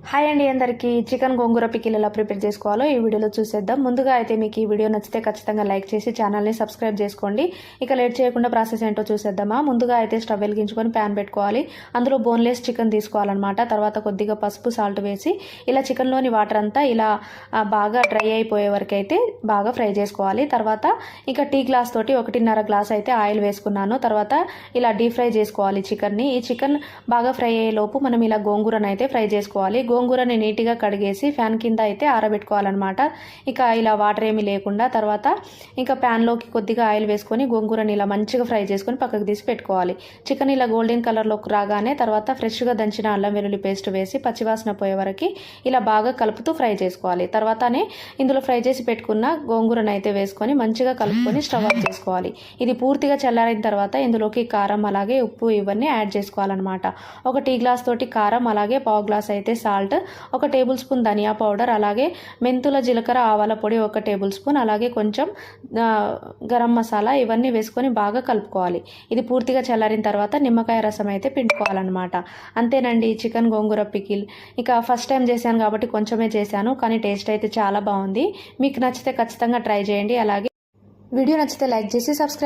Hi అండి, అందరికీ chicken గోంగూర pickle ఎలా ప్రిపేర్ చేసుకోవాలో ఈ వీడియోలో చూసేద్దాం. ముందుగా అయితే మీకు ఈ వీడియో నచ్చితే ఖచ్చితంగా లైక్ చేసి ఛానల్ని సబ్స్క్రైబ్ చేసుకోండి. ఇక లేట్ చేయకుండా ప్రాసెస్ ఏంటో చూసేద్దామా. ముందుగా అయితే స్టవ్ వెలిగించుకొని ప్యాన్ పెట్టుకోవాలి. అందులో బోన్లెస్ చికెన్ తీసుకోవాలన్నమాట. తర్వాత కొద్దిగా పసుపు సాల్ట్ వేసి ఇలా చికెన్లోని వాటర్ అంతా ఇలా బాగా డ్రై అయిపోయే వరకు అయితే బాగా ఫ్రై చేసుకోవాలి. తర్వాత ఇక టీ గ్లాస్ తోటి 1.5 గ్లాస్ అయితే ఆయిల్ వేసుకున్నాను. తర్వాత ఇలా డీప్ ఫ్రై చేసుకోవాలి చికెన్ని. ఈ చికెన్ బాగా ఫ్రై అయ్యే లోపు మనం ఇలా గోంగూరను అయితే ఫ్రై చేసుకోవాలి. గోంగూరని నీట్గా కడిగేసి ఫ్యాన్ కింద అయితే ఆరబెట్టుకోవాలన్నమాట. ఇక ఇలా వాటర్ ఏమీ లేకుండా తర్వాత ఇంకా ప్యాన్లోకి కొద్దిగా ఆయిల్ వేసుకొని గోంగూరని ఇలా మంచిగా ఫ్రై చేసుకొని పక్కకు తీసి పెట్టుకోవాలి. చికెన్ ఇలా గోల్డెన్ కలర్లోకి రాగానే తర్వాత ఫ్రెష్గా దంచిన అల్లం వెల్లుల్లి పేస్ట్ వేసి పచ్చివాసన పోయే వరకు ఇలా బాగా కలుపుతూ ఫ్రై చేసుకోవాలి. తర్వాతనే ఇందులో ఫ్రై చేసి పెట్టుకున్న గోంగూరను అయితే వేసుకొని మంచిగా కలుపుకొని స్టవ్ ఆఫ్ చేసుకోవాలి. ఇది పూర్తిగా చల్లారిన తర్వాత ఇందులోకి కారం అలాగే ఉప్పు ఇవన్నీ యాడ్ చేసుకోవాలన్నమాట. ఒక టీ గ్లాస్ తోటి కారం అలాగే పావు గ్లాస్ అయితే సాల్ట్, 1 టేబుల్ స్పూన్ ధనియా పౌడర్, అలాగే మెంతుల జీలకర్ర ఆవాల పొడి 1 టేబుల్ స్పూన్, అలాగే కొంచెం గరం మసాలా ఇవన్నీ వేసుకొని బాగా కలుపుకోవాలి. ఇది పూర్తిగా చల్లారిన తర్వాత నిమ్మకాయ రసం అయితే పిండుకోవాలన్నమాట. అంతేనండి చికెన్ గోంగూర పికిల్. ఇక ఫస్ట్ టైం చేశాను కాబట్టి కొంచెమే చేశాను, కానీ టేస్ట్ అయితే చాలా బాగుంది. మీకు నచ్చితే ఖచ్చితంగా ట్రై చేయండి. అలాగే వీడియో నచ్చితే లైక్ చేసి సబ్స్క్రైబ్